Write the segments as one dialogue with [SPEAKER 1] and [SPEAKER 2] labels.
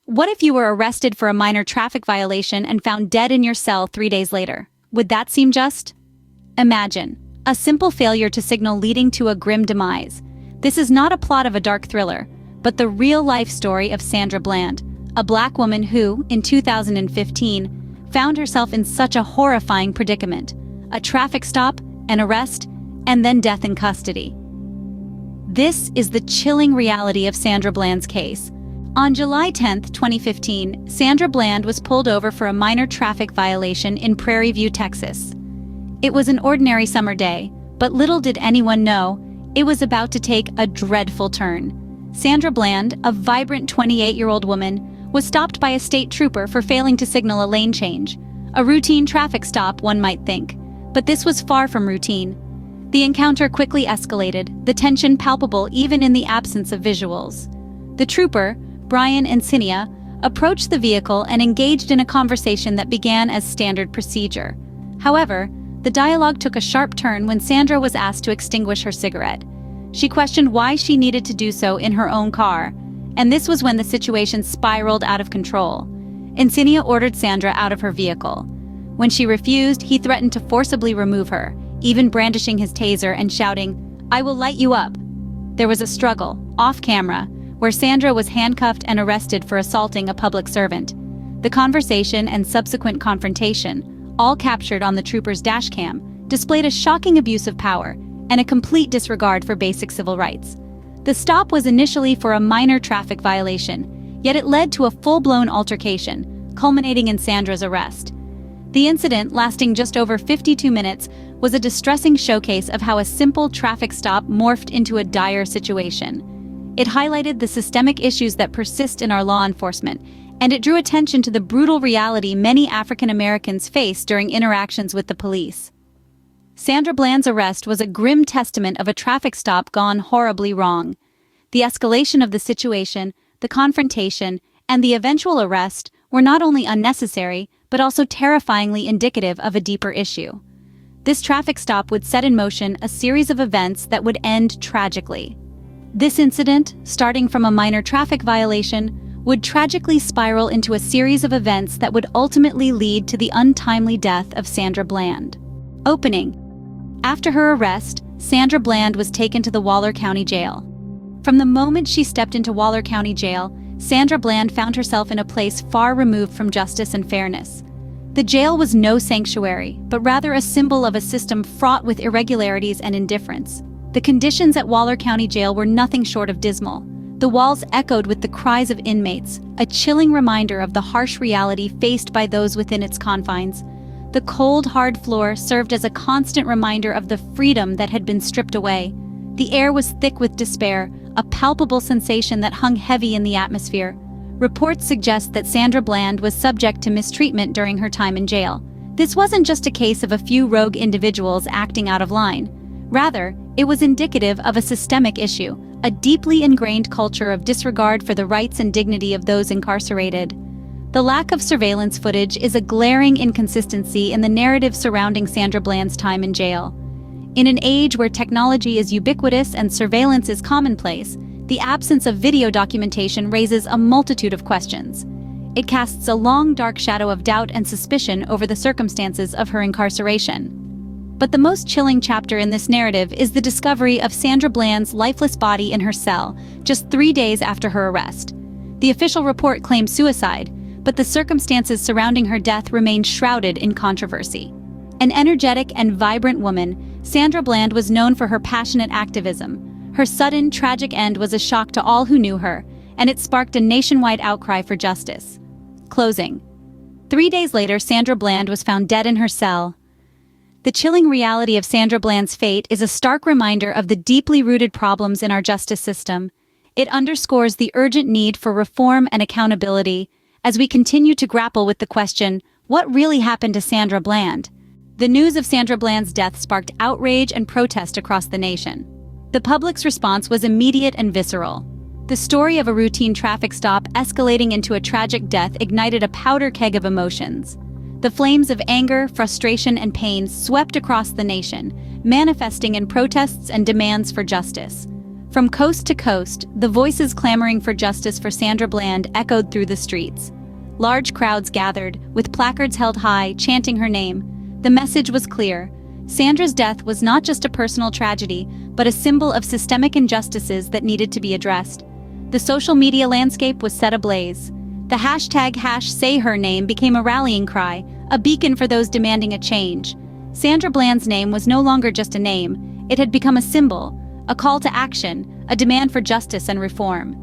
[SPEAKER 1] What if you were arrested for a minor traffic violation and found dead in your cell 3 days later? Would that seem just? Imagine a simple failure to signal leading to a grim demise. This is not a plot of a dark thriller, but the real-life story of Sandra Bland, a black woman who, in 2015, found herself in such a horrifying predicament: a traffic stop, an arrest, and then death in custody. This is the chilling reality of Sandra Bland's case. On July 10, 2015, Sandra Bland was pulled over for a minor traffic violation in Prairie View, Texas. It was an ordinary summer day, but little did anyone know, it was about to take a dreadful turn. Sandra Bland, a vibrant 28-year-old woman, was stopped by a state trooper for failing to signal a lane change. A routine traffic stop, one might think. But this was far from routine. The encounter quickly escalated, the tension palpable even in the absence of visuals. The trooper, Brian Encinia, approached the vehicle and engaged in a conversation that began as standard procedure. However, the dialogue took a sharp turn when Sandra was asked to extinguish her cigarette. She questioned why she needed to do so in her own car, and this was when the situation spiraled out of control. Encinia ordered Sandra out of her vehicle. When she refused, he threatened to forcibly remove her, even brandishing his taser and shouting, "I will light you up." There was a struggle, off camera, where Sandra was handcuffed and arrested for assaulting a public servant. The conversation and subsequent confrontation, all captured on the trooper's dashcam, displayed a shocking abuse of power and a complete disregard for basic civil rights. The stop was initially for a minor traffic violation, yet it led to a full-blown altercation, culminating in Sandra's arrest. The incident, lasting just over 52 minutes, was a distressing showcase of how a simple traffic stop morphed into a dire situation. It highlighted the systemic issues that persist in our law enforcement, and it drew attention to the brutal reality many African Americans face during interactions with the police. Sandra Bland's arrest was a grim testament of a traffic stop gone horribly wrong. The escalation of the situation, the confrontation, and the eventual arrest were not only unnecessary, but also terrifyingly indicative of a deeper issue. This traffic stop would set in motion a series of events that would end tragically. This incident, starting from a minor traffic violation, would tragically spiral into a series of events that would ultimately lead to the untimely death of Sandra Bland. Opening. After her arrest, Sandra Bland was taken to the Waller County Jail. From the moment she stepped into Waller County Jail, Sandra Bland found herself in a place far removed from justice and fairness. The jail was no sanctuary, but rather a symbol of a system fraught with irregularities and indifference. The conditions at Waller County Jail were nothing short of dismal. The walls echoed with the cries of inmates, a chilling reminder of the harsh reality faced by those within its confines. The cold, hard floor served as a constant reminder of the freedom that had been stripped away. The air was thick with despair, a palpable sensation that hung heavy in the atmosphere. Reports suggest that Sandra Bland was subject to mistreatment during her time in jail. This wasn't just a case of a few rogue individuals acting out of line. Rather, it was indicative of a systemic issue, a deeply ingrained culture of disregard for the rights and dignity of those incarcerated. The lack of surveillance footage is a glaring inconsistency in the narrative surrounding Sandra Bland's time in jail. In an age where technology is ubiquitous and surveillance is commonplace, the absence of video documentation raises a multitude of questions. It casts a long, dark shadow of doubt and suspicion over the circumstances of her incarceration. But the most chilling chapter in this narrative is the discovery of Sandra Bland's lifeless body in her cell, just 3 days after her arrest. The official report claimed suicide, but the circumstances surrounding her death remained shrouded in controversy. An energetic and vibrant woman, Sandra Bland was known for her passionate activism. Her sudden, tragic end was a shock to all who knew her, and it sparked a nationwide outcry for justice. Closing. 3 days later, Sandra Bland was found dead in her cell. The chilling reality of Sandra Bland's fate is a stark reminder of the deeply rooted problems in our justice system. It underscores the urgent need for reform and accountability as we continue to grapple with the question, what really happened to Sandra Bland? The news of Sandra Bland's death sparked outrage and protest across the nation. The public's response was immediate and visceral. The story of a routine traffic stop escalating into a tragic death ignited a powder keg of emotions. The flames of anger, frustration, and pain swept across the nation, manifesting in protests and demands for justice. From coast to coast, the voices clamoring for justice for Sandra Bland echoed through the streets. Large crowds gathered, with placards held high, chanting her name. The message was clear. Sandra's death was not just a personal tragedy, but a symbol of systemic injustices that needed to be addressed. The social media landscape was set ablaze. The hashtag #SayHerName became a rallying cry, a beacon for those demanding a change. Sandra Bland's name was no longer just a name, it had become a symbol, a call to action, a demand for justice and reform.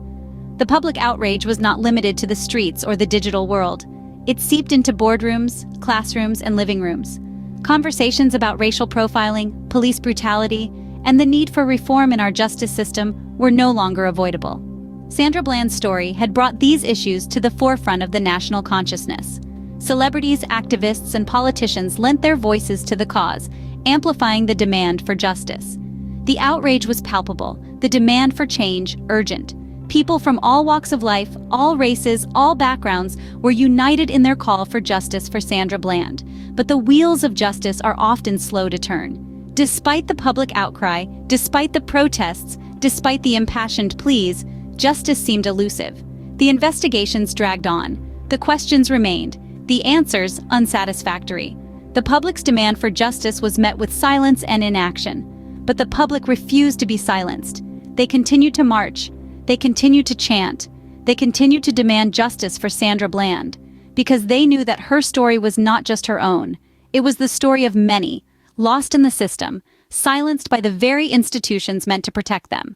[SPEAKER 1] The public outrage was not limited to the streets or the digital world. It seeped into boardrooms, classrooms, and living rooms. Conversations about racial profiling, police brutality, and the need for reform in our justice system were no longer avoidable. Sandra Bland's story had brought these issues to the forefront of the national consciousness. Celebrities, activists, and politicians lent their voices to the cause, amplifying the demand for justice. The outrage was palpable, the demand for change urgent. People from all walks of life, all races, all backgrounds were united in their call for justice for Sandra Bland. But the wheels of justice are often slow to turn. Despite the public outcry, despite the protests, despite the impassioned pleas, justice seemed elusive. The investigations dragged on. The questions remained. The answers unsatisfactory. The public's demand for justice was met with silence and inaction. But the public refused to be silenced. They continued to march. They continued to chant. They continued to demand justice for Sandra Bland, because they knew that her story was not just her own. It was the story of many, lost in the system, silenced by the very institutions meant to protect them.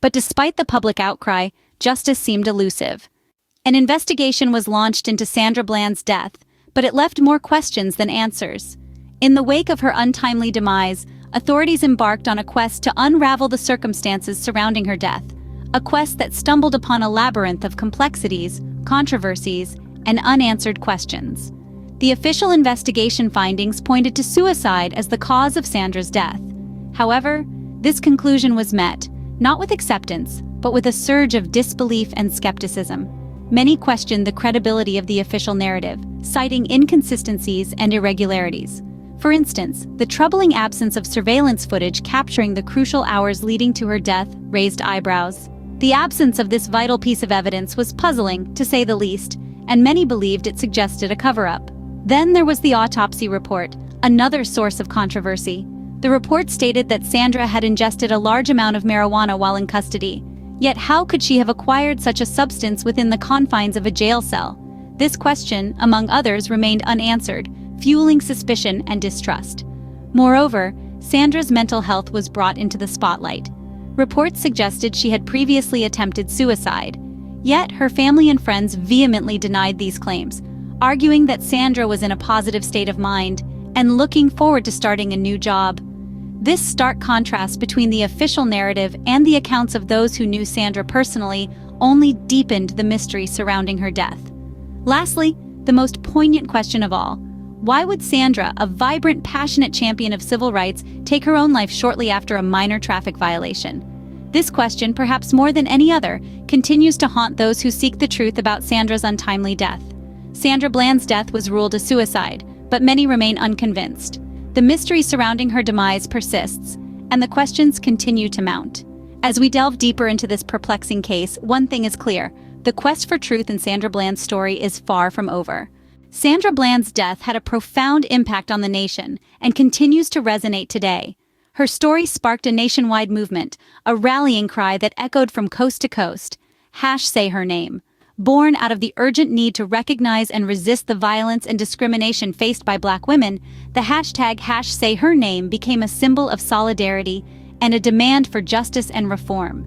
[SPEAKER 1] But despite the public outcry, justice seemed elusive. An investigation was launched into Sandra Bland's death, but it left more questions than answers. In the wake of her untimely demise, authorities embarked on a quest to unravel the circumstances surrounding her death, a quest that stumbled upon a labyrinth of complexities, controversies, and unanswered questions. The official investigation findings pointed to suicide as the cause of Sandra's death. However, this conclusion was met, not with acceptance, but with a surge of disbelief and skepticism. Many questioned the credibility of the official narrative, citing inconsistencies and irregularities. For instance, the troubling absence of surveillance footage capturing the crucial hours leading to her death raised eyebrows. The absence of this vital piece of evidence was puzzling, to say the least, and many believed it suggested a cover-up. Then there was the autopsy report, another source of controversy. The report stated that Sandra had ingested a large amount of marijuana while in custody. Yet how could she have acquired such a substance within the confines of a jail cell? This question, among others, remained unanswered, fueling suspicion and distrust. Moreover, Sandra's mental health was brought into the spotlight. Reports suggested she had previously attempted suicide. Yet her family and friends vehemently denied these claims, arguing that Sandra was in a positive state of mind and looking forward to starting a new job. This stark contrast between the official narrative and the accounts of those who knew Sandra personally only deepened the mystery surrounding her death. Lastly, the most poignant question of all: why would Sandra, a vibrant, passionate champion of civil rights, take her own life shortly after a minor traffic violation? This question, perhaps more than any other, continues to haunt those who seek the truth about Sandra's untimely death. Sandra Bland's death was ruled a suicide, but many remain unconvinced. The mystery surrounding her demise persists, and the questions continue to mount. As we delve deeper into this perplexing case, one thing is clear: the quest for truth in Sandra Bland's story is far from over. Sandra Bland's death had a profound impact on the nation and continues to resonate today. Her story sparked a nationwide movement, a rallying cry that echoed from coast to coast. #SayHerName. Born out of the urgent need to recognize and resist the violence and discrimination faced by Black women, the hashtag #SayHerName became a symbol of solidarity and a demand for justice and reform.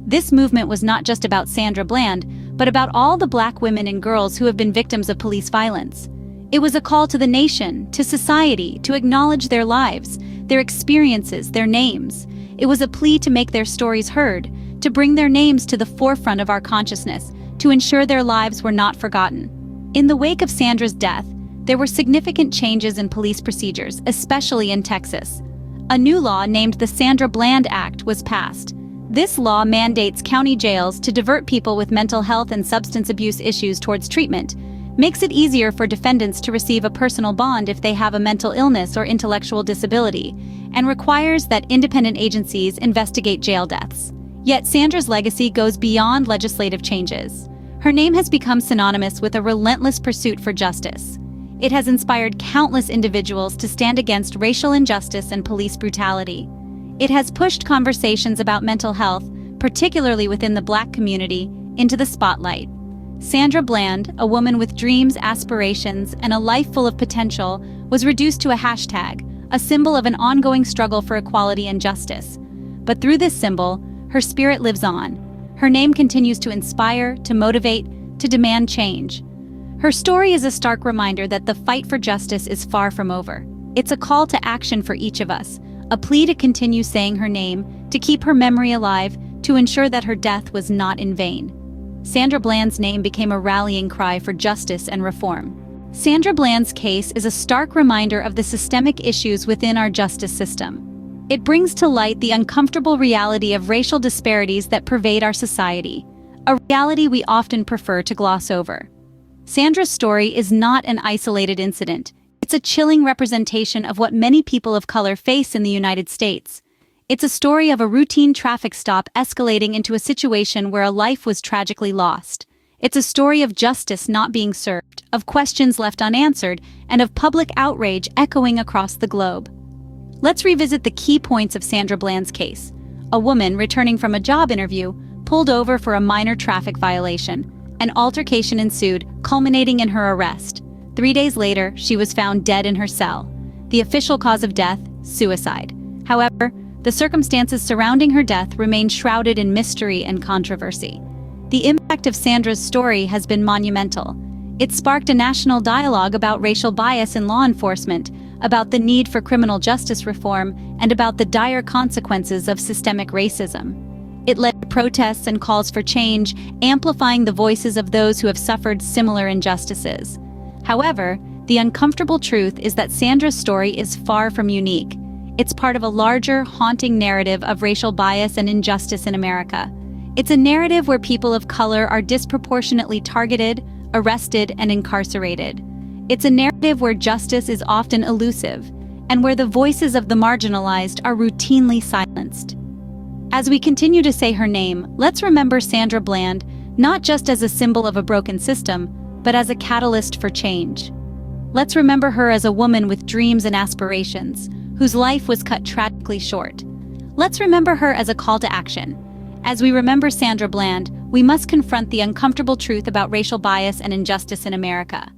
[SPEAKER 1] This movement was not just about Sandra Bland, but about all the Black women and girls who have been victims of police violence. It was a call to the nation, to society, to acknowledge their lives, their experiences, their names. It was a plea to make their stories heard, to bring their names to the forefront of our consciousness, to ensure their lives were not forgotten. In the wake of Sandra's death, there were significant changes in police procedures, especially in Texas. A new law named the Sandra Bland Act was passed. This law mandates county jails to divert people with mental health and substance abuse issues towards treatment, makes it easier for defendants to receive a personal bond if they have a mental illness or intellectual disability, and requires that independent agencies investigate jail deaths. Yet Sandra's legacy goes beyond legislative changes. Her name has become synonymous with a relentless pursuit for justice. It has inspired countless individuals to stand against racial injustice and police brutality. It has pushed conversations about mental health, particularly within the Black community, into the spotlight. Sandra Bland, a woman with dreams, aspirations, and a life full of potential, was reduced to a hashtag, a symbol of an ongoing struggle for equality and justice. But through this symbol, her spirit lives on. Her name continues to inspire, to motivate, to demand change. Her story is a stark reminder that the fight for justice is far from over. It's a call to action for each of us, a plea to continue saying her name, to keep her memory alive, to ensure that her death was not in vain. Sandra Bland's name became a rallying cry for justice and reform. Sandra Bland's case is a stark reminder of the systemic issues within our justice system. It brings to light the uncomfortable reality of racial disparities that pervade our society, a reality we often prefer to gloss over. Sandra's story is not an isolated incident. It's a chilling representation of what many people of color face in the United States. It's a story of a routine traffic stop escalating into a situation where a life was tragically lost. It's a story of justice not being served, of questions left unanswered, and of public outrage echoing across the globe. Let's revisit the key points of Sandra Bland's case. A woman returning from a job interview pulled over for a minor traffic violation. An altercation ensued, culminating in her arrest. 3 days later, she was found dead in her cell. The official cause of death, suicide. However, the circumstances surrounding her death remain shrouded in mystery and controversy. The impact of Sandra's story has been monumental. It sparked a national dialogue about racial bias in law enforcement, about the need for criminal justice reform, and about the dire consequences of systemic racism. It led to protests and calls for change, amplifying the voices of those who have suffered similar injustices. However, the uncomfortable truth is that Sandra's story is far from unique. It's part of a larger, haunting narrative of racial bias and injustice in America. It's a narrative where people of color are disproportionately targeted, arrested, and incarcerated. It's a narrative where justice is often elusive, and where the voices of the marginalized are routinely silenced. As we continue to say her name, let's remember Sandra Bland, not just as a symbol of a broken system, but as a catalyst for change. Let's remember her as a woman with dreams and aspirations, whose life was cut tragically short. Let's remember her as a call to action. As we remember Sandra Bland, we must confront the uncomfortable truth about racial bias and injustice in America.